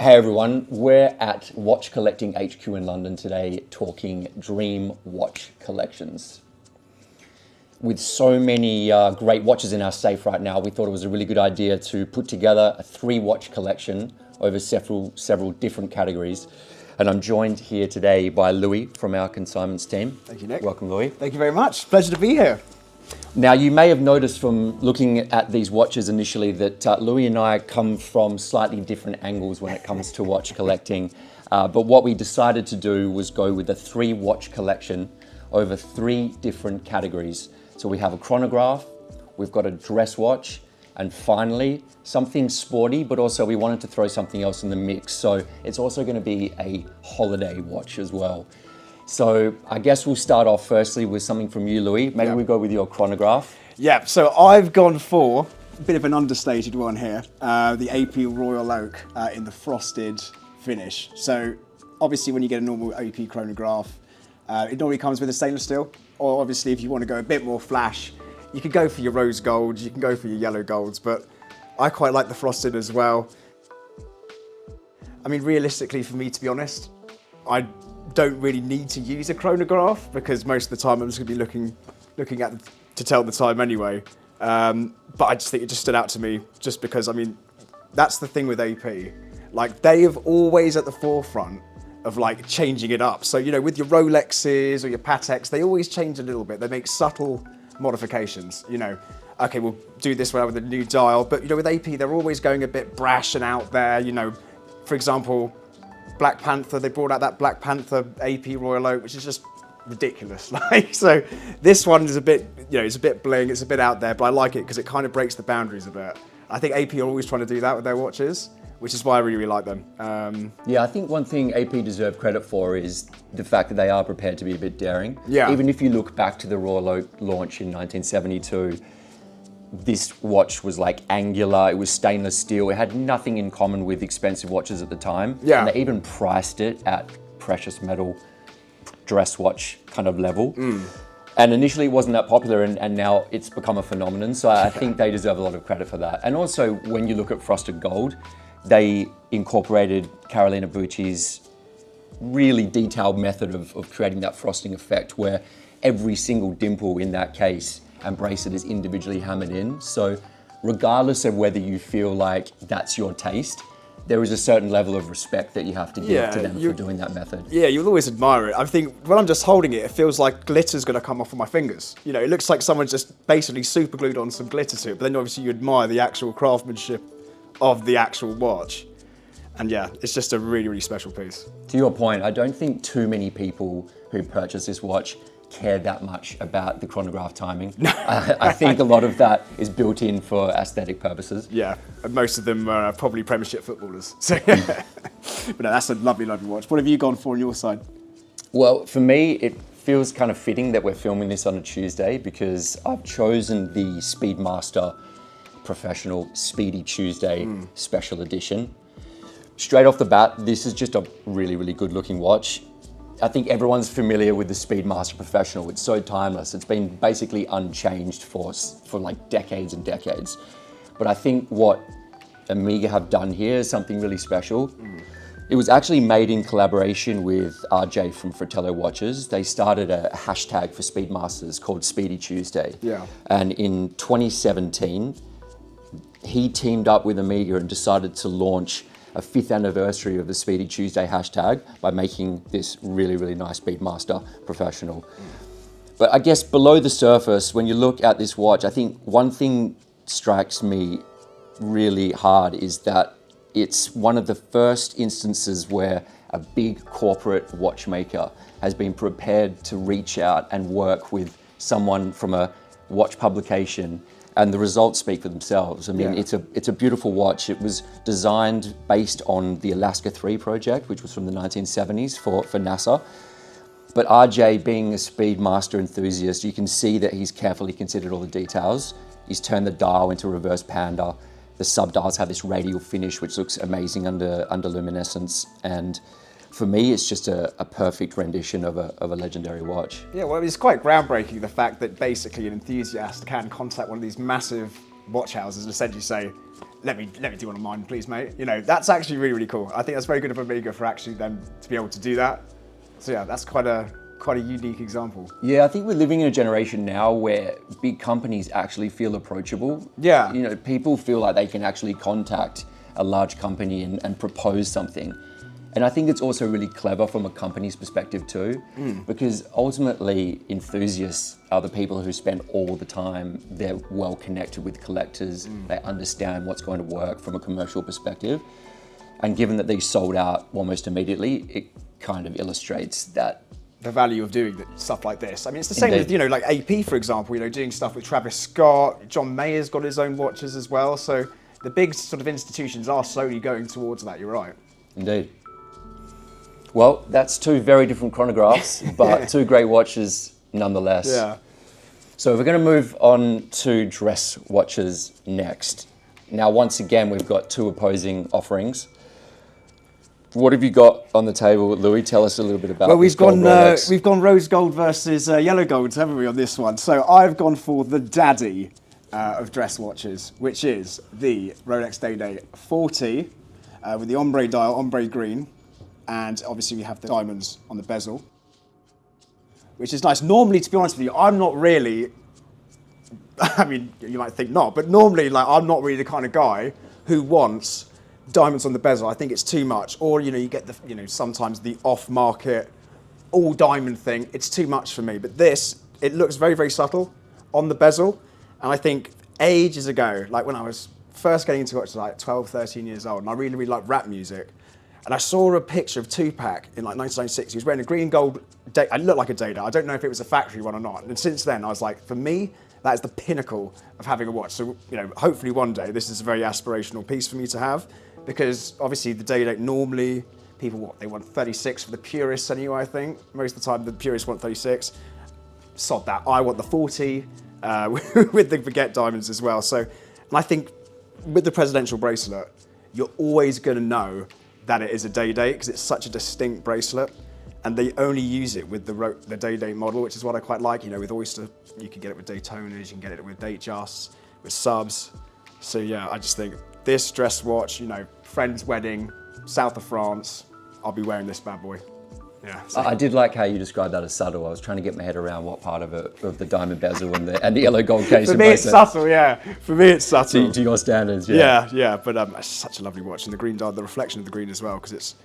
Hey everyone, we're at Watch Collecting HQ in London today talking dream watch collections. With so many great watches in our safe right now, we thought it was a really good idea to put together a 3-watch collection over several different categories. And I'm joined here today by Louis from our consignments team. Thank you, Nick. Welcome, Louis. Thank you very much. Pleasure to be here. Now, you may have noticed from looking at these watches initially that Louis and I come from slightly different angles when it comes to watch collecting. But what we decided to do was go with a 3-watch collection over 3 different categories. So we have a chronograph, we've got a dress watch, and finally, something sporty, but also we wanted to throw something else in the mix. So it's also going to be a holiday watch as well. So I guess we'll start off firstly with something from you, Louis. Maybe we go with your chronograph. Yeah, so I've gone for a bit of an understated one here, the AP Royal Oak in the frosted finish. So obviously when you get a normal AP chronograph, it normally comes with a stainless steel, or obviously if you want to go a bit more flash, you could go for your rose golds, you can go for your yellow golds, but I quite like the frosted as well. I mean, realistically for me, to be honest, I don't really need to use a chronograph because most of the time I'm just going to be looking at to tell the time anyway. But I just think it just stood out to me just because, I mean, that's the thing with AP. Like, they have always at the forefront of like changing it up. So, you know, with your Rolexes or your Pateks, they always change a little bit. They make subtle modifications, you know. Okay, we'll do this one with a new dial, but you know, with AP, they're always going a bit brash and out there, you know. For example, Black Panther, they brought out that Black Panther AP Royal Oak, which is just ridiculous. Like, so this one is a bit, you know, it's a bit bling, it's a bit out there, but I like it because it kind of breaks the boundaries a bit. I think AP are always trying to do that with their watches, which is why I really, really like them. Yeah, I think one thing AP deserve credit for is the fact that they are prepared to be a bit daring. Yeah. Even if you look back to the Royal Oak launch in 1972, this watch was like angular, it was stainless steel, it had nothing in common with expensive watches at the time. Yeah. And they even priced it at precious metal dress watch kind of level. And initially it wasn't that popular and now it's become a phenomenon. So I think they deserve a lot of credit for that. And also when you look at frosted gold, they incorporated Carolina Bucci's really detailed method of creating that frosting effect where every single dimple in that case and bracelet is individually hammered in. So regardless of whether you feel like that's your taste, there is a certain level of respect that you have to give to them for doing that method. Yeah, you'll always admire it. I think when I'm just holding it, it feels like glitter's gonna come off of my fingers. You know, it looks like someone just basically super glued on some glitter to it, but then obviously you admire the actual craftsmanship of the actual watch. And yeah, it's just a really, really special piece. To your point, I don't think too many people who purchase this watch care that much about the chronograph timing. I think a lot of that is built in for aesthetic purposes. Yeah, and most of them are probably Premiership footballers. So, but no, that's a lovely, lovely watch. What have you gone for on your side? Well, for me, it feels kind of fitting that we're filming this on a Tuesday because I've chosen the Speedmaster Professional Speedy Tuesday Special Edition. Straight off the bat, this is just a really, really good looking watch. I think everyone's familiar with the Speedmaster Professional. It's so timeless. It's been basically unchanged for like decades and decades. But I think what Omega have done here is something really special. It was actually made in collaboration with RJ from Fratello Watches. They started a hashtag for Speedmasters called Speedy Tuesday. Yeah. And in 2017, he teamed up with Omega and decided to launch a 5th anniversary of the Speedy Tuesday hashtag by making this really, really nice Speedmaster Professional. But I guess below the surface, when you look at this watch, I think one thing strikes me really hard is that it's one of the first instances where a big corporate watchmaker has been prepared to reach out and work with someone from a watch publication, and the results speak for themselves. I mean, it's a beautiful watch. It was designed based on the Alaska 3 project, which was from the 1970s for NASA. But RJ, being a Speedmaster enthusiast, you can see that he's carefully considered all the details. He's turned the dial into reverse panda. The sub-dials have this radial finish, which looks amazing under luminescence. And for me, it's just a perfect rendition of a legendary watch. Yeah, well, it's quite groundbreaking, the fact that basically an enthusiast can contact one of these massive watch houses and essentially say, let me do one of mine, please, mate. You know, that's actually really, really cool. I think that's very good of Omega for actually them to be able to do that. So yeah, that's quite a unique example. Yeah, I think we're living in a generation now where big companies actually feel approachable. Yeah. You know, people feel like they can actually contact a large company and propose something. And I think it's also really clever from a company's perspective too, because ultimately enthusiasts are the people who spend all the time, they're well connected with collectors, they understand what's going to work from a commercial perspective. And given that they sold out almost immediately, it kind of illustrates that. The value of doing stuff like this. I mean, it's the same Indeed. with, you know, like AP, for example, you know, doing stuff with Travis Scott, John Mayer's got his own watches as well. So the big sort of institutions are slowly going towards that, you're right. Indeed. Well, that's two very different chronographs, but two great watches nonetheless. Yeah. So we're going to move on to dress watches next. Now, once again, we've got two opposing offerings. What have you got on the table, Louis? Tell us a little bit about. Well, we've gone rose gold versus yellow gold, haven't we, on this one? So I've gone for the daddy of dress watches, which is the Rolex DayDay 40 with the ombre dial, ombre green, and obviously we have the diamonds on the bezel, which is nice. Normally, to be honest with you, I'm not really. I mean, you might think not, but normally, like, I'm not really the kind of guy who wants diamonds on the bezel. I think it's too much. Or, you know, you get the, you know, sometimes the off-market, all diamond thing. It's too much for me. But this, it looks very, very subtle on the bezel. And I think ages ago, like when I was first getting into watches, like 12, 13 years old, and I really, really liked rap music. And I saw a picture of Tupac in like 1996. He was wearing a green gold, I looked like a DayDay. I don't know if it was a factory one or not. And since then, I was like, for me, that is the pinnacle of having a watch. So, you know, hopefully one day, this is a very aspirational piece for me to have. Because obviously the DayDay, normally people, they want 36 for the purists anyway, I think. Most of the time the purists want 36. Sod that, I want the 40 with the baguette diamonds as well. So, and I think with the presidential bracelet, you're always gonna know that it is a DayDay because it's such a distinct bracelet. And they only use it with the DayDay model, which is what I quite like. You know, with Oyster, you can get it with Daytonas, you can get it with Datejusts, with subs. So yeah, I just think this dress watch, you know, friend's wedding, south of France, I'll be wearing this bad boy. Yeah. So. I did like how you described that as subtle. I was trying to get my head around what part of it, of the diamond bezel and the yellow gold case. For me, it's subtle, yeah. For me, it's subtle. To your standards, yeah. Yeah. But it's such a lovely watch, and the green dial, the reflection of the green as well, because it's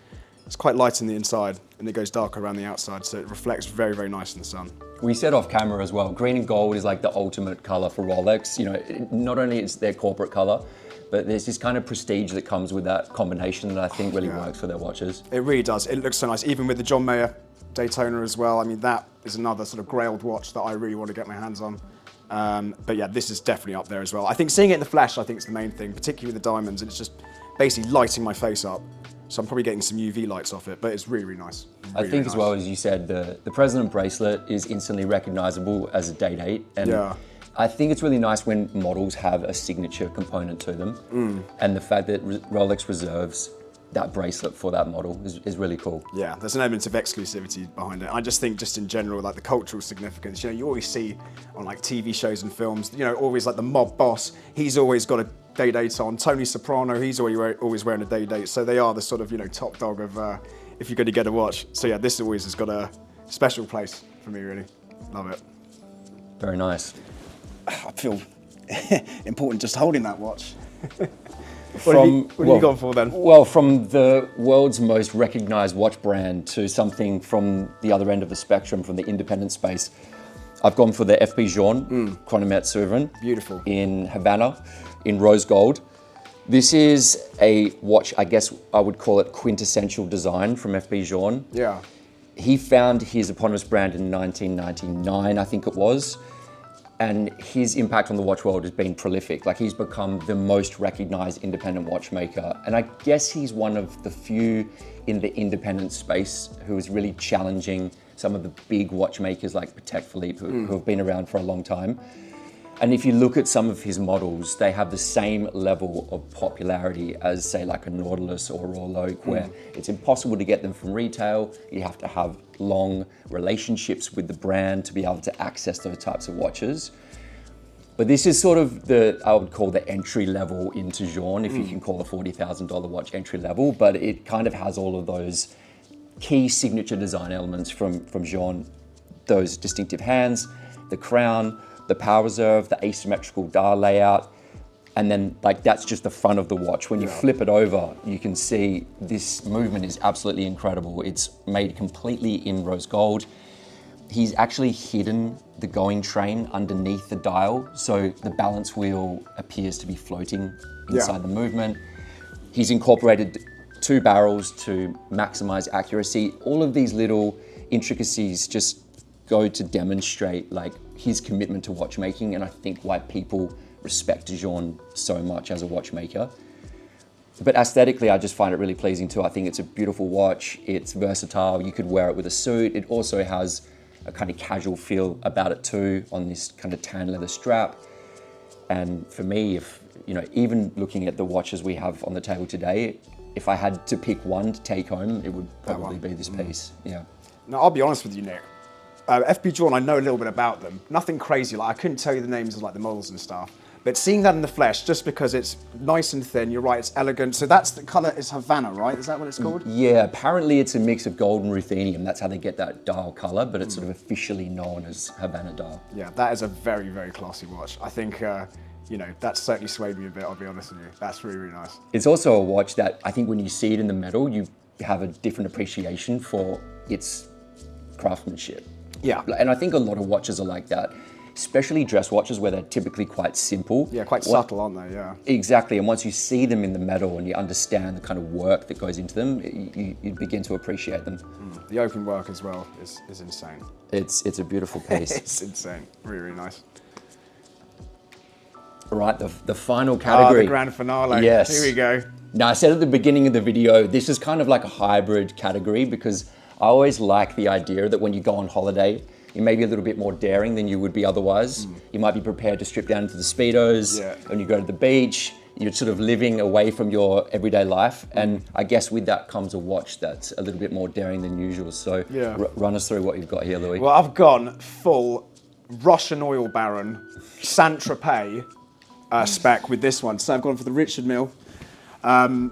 quite light on the inside and it goes darker around the outside, so it reflects very, very nice in the sun. We said off camera as well, green and gold is like the ultimate color for Rolex. You know, not only it's their corporate color, but there's this kind of prestige that comes with that combination that I think really works for their watches. It really does. It looks so nice, even with the John Mayer Daytona as well. I mean, that is another sort of grailed watch that I really want to get my hands on. But yeah, this is definitely up there as well. I think seeing it in the flesh, I think is the main thing, particularly with the diamonds, and it's just basically lighting my face up. So I'm probably getting some UV lights off it, but it's really, really nice. I think as well, as you said, the President bracelet is instantly recognizable as a DayDay. And I think it's really nice when models have a signature component to them. And the fact that Rolex reserves that bracelet for that model is really cool. Yeah, there's an element of exclusivity behind it. I just think just in general, like the cultural significance, you know, you always see on like TV shows and films, you know, always like the mob boss, he's always got a DayDay on. Tony Soprano, he's always wearing a DayDay. So they are the sort of, you know, top dog of if you're going to get a watch. So yeah, this always has got a special place for me, really. Love it. Very nice. I feel important just holding that watch. What have you gone for then? Well, from the world's most recognized watch brand to something from the other end of the spectrum, from the independent space, I've gone for the FP Journe Chronometre Souverain. Beautiful. In Havana, in rose gold. This is a watch, I guess I would call it quintessential design from FP Journe. Yeah. He found his eponymous brand in 1999, I think it was. And his impact on the watch world has been prolific. Like, he's become the most recognized independent watchmaker. And I guess he's one of the few in the independent space who is really challenging some of the big watchmakers like Patek Philippe, who have been around for a long time. And if you look at some of his models, they have the same level of popularity as, say, like a Nautilus or a Royal Oak, where it's impossible to get them from retail. You have to have long relationships with the brand to be able to access those types of watches. But this is sort of I would call the entry level into Journe, if you can call a $40,000 watch entry level, but it kind of has all of those key signature design elements from Journe, those distinctive hands, the crown, the power reserve, the asymmetrical dial layout, and then like that's just the front of the watch. When you flip it over, you can see this movement is absolutely incredible. It's made completely in rose gold. He's actually hidden the going train underneath the dial, so the balance wheel appears to be floating inside the movement. He's incorporated 2 barrels to maximize accuracy. All of these little intricacies just go to demonstrate like his commitment to watchmaking, and I think why people respect Journe so much as a watchmaker. But aesthetically, I just find it really pleasing too. I think it's a beautiful watch. It's versatile. You could wear it with a suit. It also has a kind of casual feel about it too, on this kind of tan leather strap. And for me, if even looking at the watches we have on the table today, if I had to pick one to take home, it would probably be this piece. Yeah. Now, I'll be honest with you, Nick. FP Journe, I know a little bit about them. Nothing crazy. Like, I couldn't tell you the names of like the models and stuff. But seeing that in the flesh, just because it's nice and thin, you're right, it's elegant. So that's the color is Havana, right? Is that what it's called? Yeah, apparently it's a mix of gold and ruthenium. That's how they get that dial color, but it's sort of officially known as Havana dial. Yeah, that is a very, very classy watch. I think, that's certainly swayed me a bit, I'll be honest with you. That's really, really nice. It's also a watch that I think when you see it in the metal, you have a different appreciation for its craftsmanship. Yeah. And I think a lot of watches are like that, especially dress watches where they're typically quite simple. Yeah, quite subtle, aren't they? Yeah. Exactly, and once you see them in the metal and you understand the kind of work that goes into them, you begin to appreciate them. The open work as well is insane. It's a beautiful piece. It's insane, really, really nice. Right, the final category. The grand finale. Yes. Here we go. Now, I said at the beginning of the video, this is kind of like a hybrid category because I always like the idea that when you go on holiday, you may be a little bit more daring than you would be otherwise. You might be prepared to strip down into the Speedos. When you go to the beach, you're sort of living away from your everyday life. And I guess with that comes a watch that's a little bit more daring than usual. So run us through what you've got here, Louis. Well, I've gone full Russian oil baron, Saint-Tropez spec with this one. So I've gone for the Richard Mille.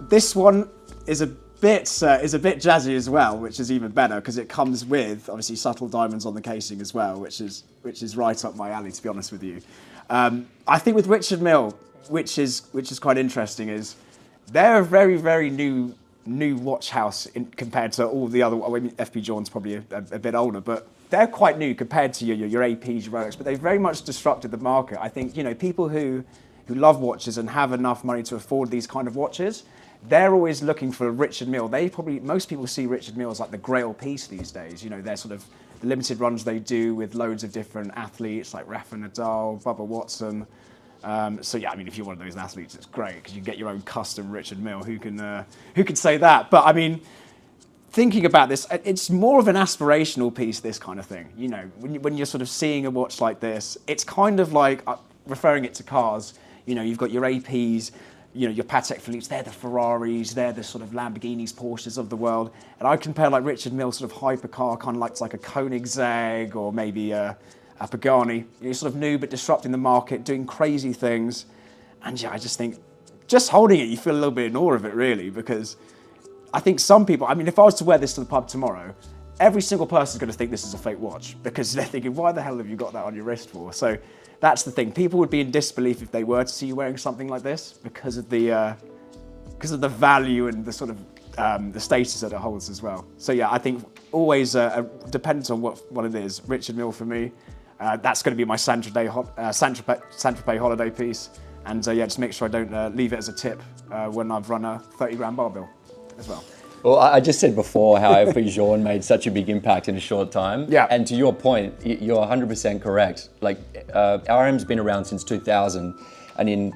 This one is a bit jazzy as well, which is even better because it comes with obviously subtle diamonds on the casing as well, which is right up my alley, to be honest with you. I think with Richard Mille, which is quite interesting, is they're a very, very new watch house compared to all the other. I mean, FP Journe's probably a bit older, but they're quite new compared to your APs, your Rolex. But they've very much disrupted the market. I think people who love watches and have enough money to afford these kind of watches, they're always looking for Richard Mille. Most people see Richard Mille as like the grail piece these days. They're sort of the limited runs they do with loads of different athletes like Rafa Nadal, Bubba Watson. So yeah, I mean, if you're one of those athletes, it's great because you get your own custom Richard Mille. Who can say that? But I mean, thinking about this, it's more of an aspirational piece. This kind of thing, when you're sort of seeing a watch like this, it's kind of like referring it to cars. You've got your APs. Your Patek Philippe's, they're the Ferraris, they're the sort of Lamborghinis, Porsches of the world. And I compare like Richard Mille sort of hypercar, kind of like a Koenigsegg or maybe a Pagani. You're sort of new but disrupting the market, doing crazy things. And yeah, I just think, just holding it, you feel a little bit in awe of it really, because I think some people, I mean, if I was to wear this to the pub tomorrow, every single person's going to think this is a fake watch because they're thinking, why the hell have you got that on your wrist for? So that's the thing. People would be in disbelief if they were to see you wearing something like this because of the value and the sort of the status that it holds as well. So yeah, I think always depends on what it is. Richard Mille for me. That's going to be my Saint-Tropez holiday piece. And just make sure I don't leave it as a tip when I've run a 30 grand bar bill as well. Well, I just said before how FP Journe made such a big impact in a short time. Yeah. And to your point, you're 100% correct. Like, RM's been around since 2000, and in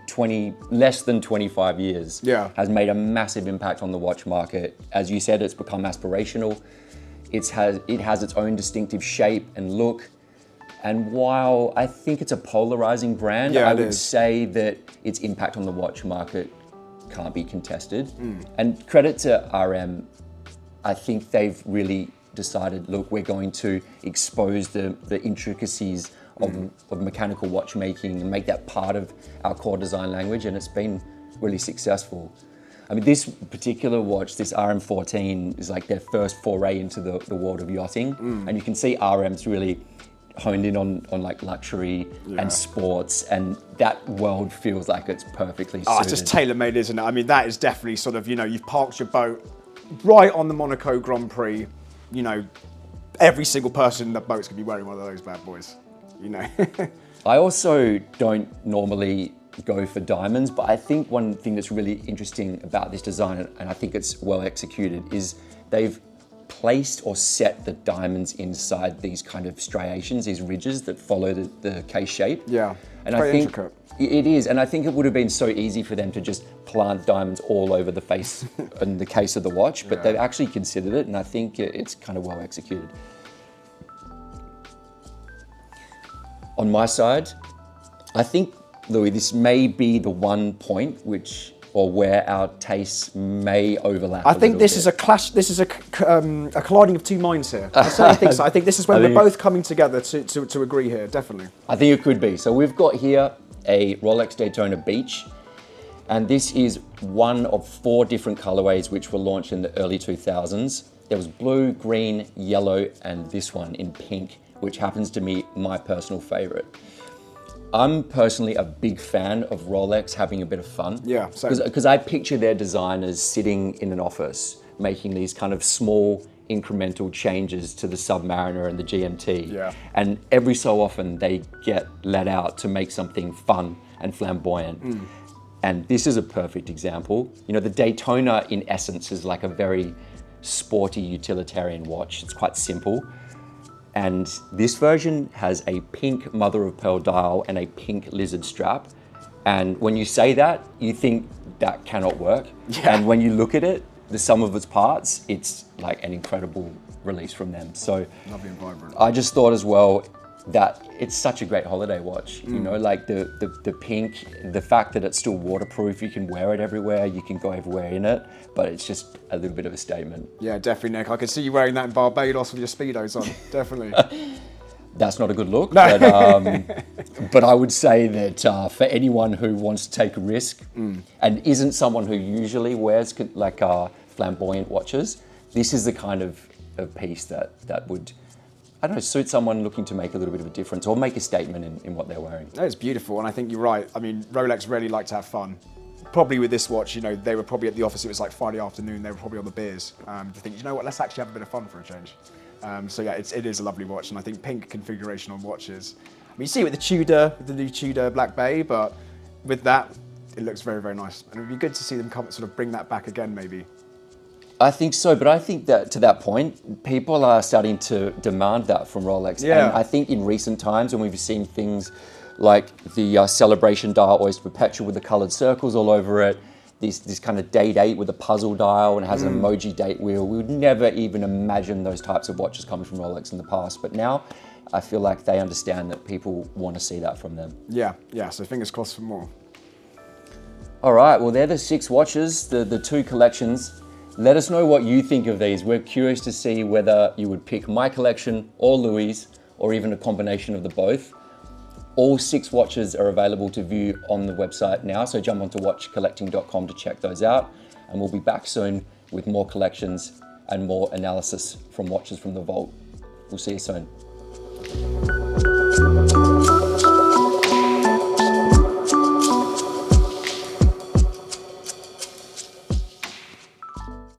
less than 25 years, has made a massive impact on the watch market. As you said, it's become aspirational. It has its own distinctive shape and look. And while I think it's a polarizing brand, I would say that its impact on the watch market can't be contested. And credit to RM, I think they've really decided, look, we're going to expose the intricacies of mechanical watchmaking and make that part of our core design language, and it's been really successful. I mean, this particular watch, this RM14, is like their first foray into the world of yachting, and you can see RM's really honed in on like luxury and sports, and that world feels like it's perfectly suited. Oh, it's just tailor-made, isn't it? I mean, that is definitely sort of, you know, you've parked your boat right on the Monaco Grand Prix, you know, every single person in the boat's gonna be wearing one of those bad boys, you know. I also don't normally go for diamonds, but I think one thing that's really interesting about this design, and I think it's well executed, is they've placed or set the diamonds inside these kind of striations, these ridges that follow the case shape. Yeah, and very I think intricate. It is, and I think it would have been so easy for them to just plant diamonds all over the face in the case of the watch, but they've actually considered it, and I think it's kind of well executed. On my side, I think, Louis, this may be the one point where our tastes may overlap. I think this is a clash. This is a colliding of two minds here. I certainly think so. I think this is when we're both coming together to agree here. Definitely. I think it could be. So we've got here a Rolex Daytona Beach, and this is one of 4 different colorways which were launched in the early 2000s. There was blue, green, yellow, and this one in pink, which happens to be my personal favorite. I'm personally a big fan of Rolex having a bit of fun. Yeah, same. Because I picture their designers sitting in an office making these kind of small incremental changes to the Submariner and the GMT. Yeah. And every so often they get let out to make something fun and flamboyant. And this is a perfect example. You know, the Daytona in essence is like a very sporty utilitarian watch. It's quite simple. And this version has a pink mother of pearl dial and a pink lizard strap. And when you say that, you think that cannot work. Yeah. And when you look at it, the sum of its parts, it's like an incredible release from them. So Lovely and vibrant. I just thought as well that it's such a great holiday watch. You know, like the pink, the fact that it's still waterproof, you can wear it everywhere, you can go everywhere in it, but it's just a little bit of a statement. Yeah, definitely, Nick. I can see you wearing that in Barbados with your Speedos on. Definitely. That's not a good look, No. but I would say that for anyone who wants to take a risk and isn't someone who usually wears like flamboyant watches, this is the kind of piece that would, I don't know, suit someone looking to make a little bit of a difference or make a statement in what they're wearing. No, it's beautiful, and I think you're right. I mean, Rolex really like to have fun. Probably with this watch, you know, they were probably at the office, it was like Friday afternoon, they were probably on the beers to think, you know what, let's actually have a bit of fun for a change. So yeah, it is a lovely watch, and I think pink configuration on watches. I mean, you see it with the Tudor, with the new Tudor Black Bay, but with that, it looks very, very nice. And it would be good to see them sort of bring that back again, maybe. I think so, but I think that to that point, people are starting to demand that from Rolex. Yeah. And I think in recent times, when we've seen things like the Celebration dial Oyster Perpetual with the coloured circles all over it, this kind of date 8 with a puzzle dial and has an emoji date wheel, we would never even imagine those types of watches coming from Rolex in the past. But now, I feel like they understand that people want to see that from them. Yeah, so fingers crossed for more. All right, well, they're the 6 watches, the 2 collections. Let us know what you think of these. We're curious to see whether you would pick my collection or Louis, or even a combination of the both. All 6 watches are available to view on the website now, so jump onto watchcollecting.com to check those out. And we'll be back soon with more collections and more analysis from watches from the vault. We'll see you soon.